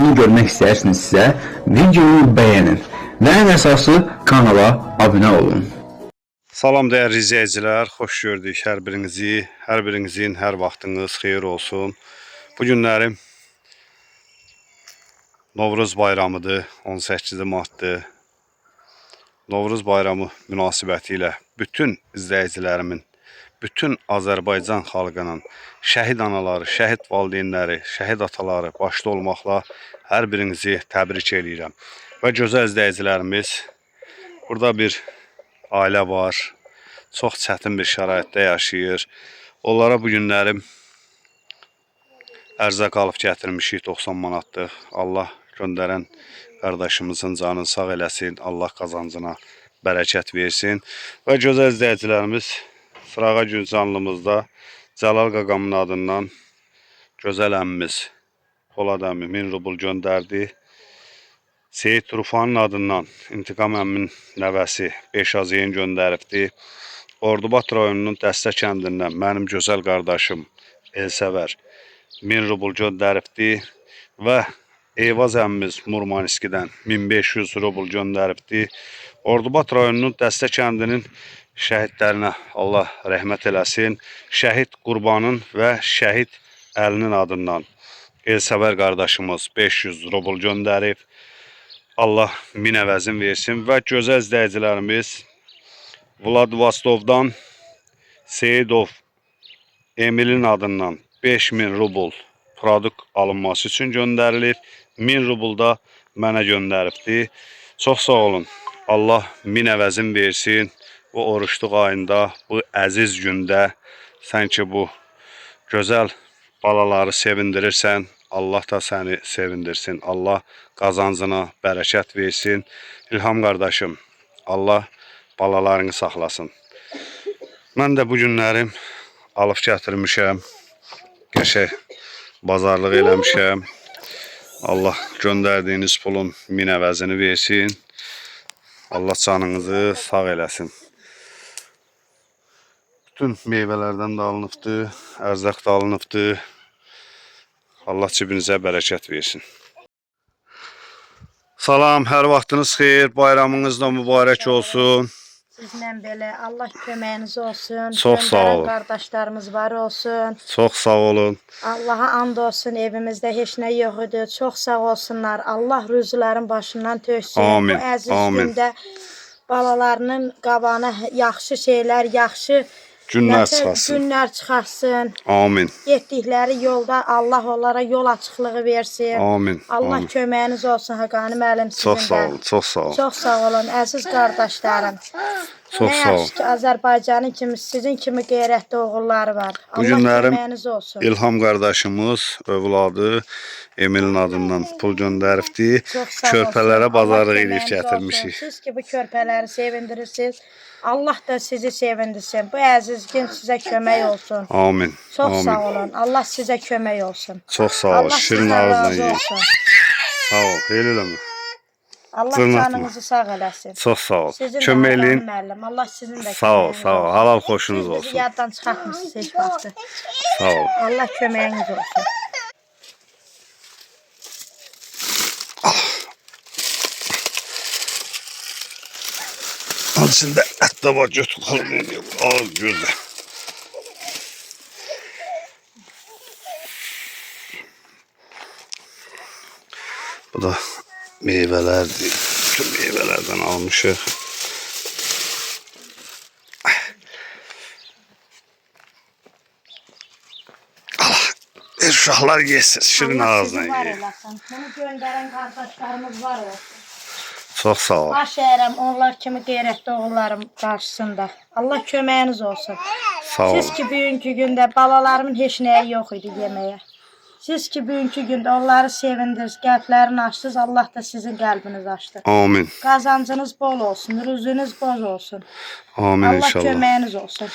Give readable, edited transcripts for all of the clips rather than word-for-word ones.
videonu görmək istəyirsinizsə, videonu bəyənin və ən əsası kanala abunə olun. Salam dəyərli izləyicilər, xoş gördük hər birinizi. Hər birinizin hər vaxtınız xeyir olsun. Bu günlərim Novruz bayramıdır, 18 martdır. Novruz bayramı münasibəti ilə bütün izləyicilərimin, bütün Azərbaycan xalqının, şəhid anaları, şəhid valideynləri, şəhid ataları başda olmaqla hər birinizi təbrik edirəm. Və gözəl izləyicilərimiz, burada bir ailə var, çox çətin bir şəraitdə yaşayır. Onlara bu günlərim ərzaq alıb gətirmişik, 90 manatlıq. Allah göndərən qardaşımızın canını sağ eləsin, Allah qazancına bərəkət versin. Və gözəl izləyicilərimiz, Sırağa gün canlımızda Cəlal qaqamın adından gözəl əmmimiz Polad əmmi 1000 rubl göndərdi. Seyid Rufanın adından İntiqam əmmin nəvəsi 5 azeyin göndəribdi. Ordubad rayonunun Dəstə kəndindən mənim gözəl qardaşım Elsəvər 1000 rubl göndəribdi və Eyvaz əmmimiz Murmanskidən 1500 rubl göndəribdi. Ordubad rayonunun Dəstə kəndinin şəhidlərinə Allah rəhmət eləsin. Şəhid Qurbanın və şəhid Əlinin adından Elsəvər qardaşımız 500 rubl göndərib. Allah min əvəzin versin və gözəl izləyicilərimiz Vladivostokdan Seyidov Emil'in adından 5000 rubl produkt alınması üçün göndərilir. 1000 rubl da mənə göndəribdi. Çox sağ olun. Allah min əvəzin versin. Bu oruçluq ayında, bu əziz gündə sən ki bu gözəl balaları sevindirirsən, Allah da səni sevindirsin. Allah qazancına bərəkət versin. İlham qardaşım, Allah balalarını saxlasın. Mən də bu günlərim alıb gətirmişəm. Qəşəng bazarlıq eləmişəm. Allah göndərdiyiniz pulun min əvəzini versin. Allah canınızı sağ eləsin. Bütün meyvələrdən də alınıbdı, ərzaq da alınıbdı. Allah cibinizə bərəkət versin. Salam, hər vaxtınız xeyir, bayramınız da mübarək olsun. Sizlə belə Allah köməyiniz olsun. Çox sağ olun. Qardaşlarımız var olsun. Çox sağ olun. Allaha and olsun, evimizdə heç nə yox idi. Çox sağ olsunlar. Allah rüzülərin başından töksün. Amin. Bu əziz Amin. gündə balalarının qabağına yaxşı şeylər, yaxşı Günlər çıxasın. günlər çıxarsın. Amin. Getdikləri yolda Allah onlara yol açıqlığı versin. Amin. Allah Amin. köməyiniz olsun Haqani müəllim sizin Çox sağ olun, çox sağ olun. Çox sağ olun əziz qardaşlarım. Çox sağ olun. Ki, Azərbaycanın kimi, sizin kimi qeyrətli oğulları var. Bu Allah günlərim köməyiniz olsun. İlham qardaşımız, övladı Emil'in adından pul göndəribdi. Çox sağ Körpələrə olsun. bazarlıq Allah edib köməyiniz gətirmişik. olsun. Siz ki bu körpələri sevindirirsiniz. Allah da sizi sevindirsin. Bu əziz gün sizə kömək olsun. Amin. Çox Amin. sağ olun. Allah sizə kömək olsun. Çox sağ ol. Allah Şirin sizdən ağızdan razı yiyin. olsun. Sağ ol. Eləmi? Allah Zırnatma. canınızı sağ eləsin. Çox sağ ol. Sizin də Köməkliyin. Haqani müəllim. Allah sizin də Sağ ol, köməyiniz sağ ol. olsun. Halal xoşunuz Siz bizi olsun. yaddan çıxartmısınız heç vaxtı. Sağ ol. Allah köməyiniz olsun. Onun içində ət də var, götür qalmayın. Al, gözlə. Bu da meyvələrdir. Bütün meyvələrdən almışıq. Allah, uşaqlar yesin, şirin Allah ağızdan sizi var yiyin. eləsin. Bunu göndərən qardaşlarımız var olsun. Çox sağ ol. Baş əyirəm onlar kimi qeyrətli oğullarım qarşısında. Allah köməyiniz olsun. Sağ ol. Siz ki bugünkü gündə balalarımın heç nəyi yox idi yeməyə. Siz ki bugünkü gündə onları sevindirdiniz, qəlblərini açdınız. Allah da sizin qəlbinizi açdı. Amin. Qazancınız bol olsun, rüzünüz bol olsun. Amin Allah inşallah. köməyiniz olsun.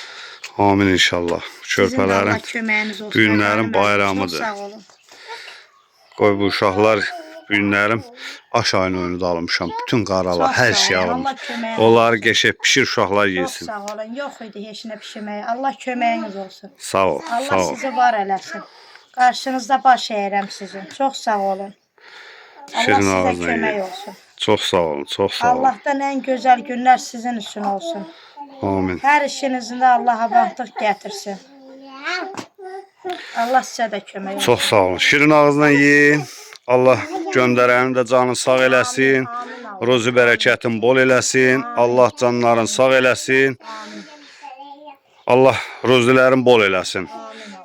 Amin inşallah. Sizin də Allah Körpələrin köməyiniz olsun. günlərin Haqani müəllim, bayramıdır. Çox sağ olun. qoy bu uşaqlar günlərim aş ayın oyunu da almışam. Bütün qaralar, Çox hər sağ şey olun, almış. Allah köməyiniz Onları geçib pişir uşaqlar Çox yesin. sağ olun. Yox idi heç nə pişirməyə. Allah köməyiniz olsun. Sağ ol, sağ Allah ol. sizi var eləsin. Qarşınızda baş əyirəm sizin. Çox sağ olun. Allah Şirin sizə ağzına kömək yiyin. olsun. Çox sağ olun, çox sağ olun. Allah'tan en güzel günler sizin için olsun. Amin. Her işinizde Allah abadlıq gətirsin. Allah sizə də kömək olsun. Çox sağ olun. Şirin ağzına yiyin. Allah göndərəni də canı sağ eləsin. Ruzi bərəkətin bol eləsin. Allah canların sağ eləsin. Allah ruzilərin bol eləsin.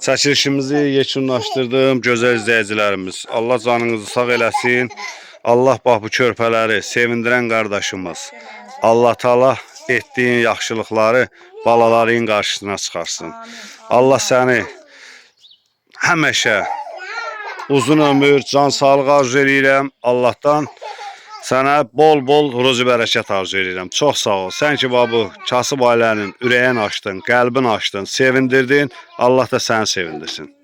Çəkilişimizi yekunlaşdırdım gözəl izləyicilərimiz. Allah canınızı sağ eləsin. Allah bax bu körpələri sevindirən qardaşımız. Allah Taala etdiyin yaxşılıqları balaların qarşısına çıxarsın. Allah səni həmişə uzun ömür, can sağlıq arzu edirəm. Allahdan sənə bol-bol ruzi bərəkət arzu edirəm. Çox sağ ol. Sən ki bu kasıb ailənin ürəyin açdın, qəlbin açdın, sevindirdin. Allah da səni sevindirsin.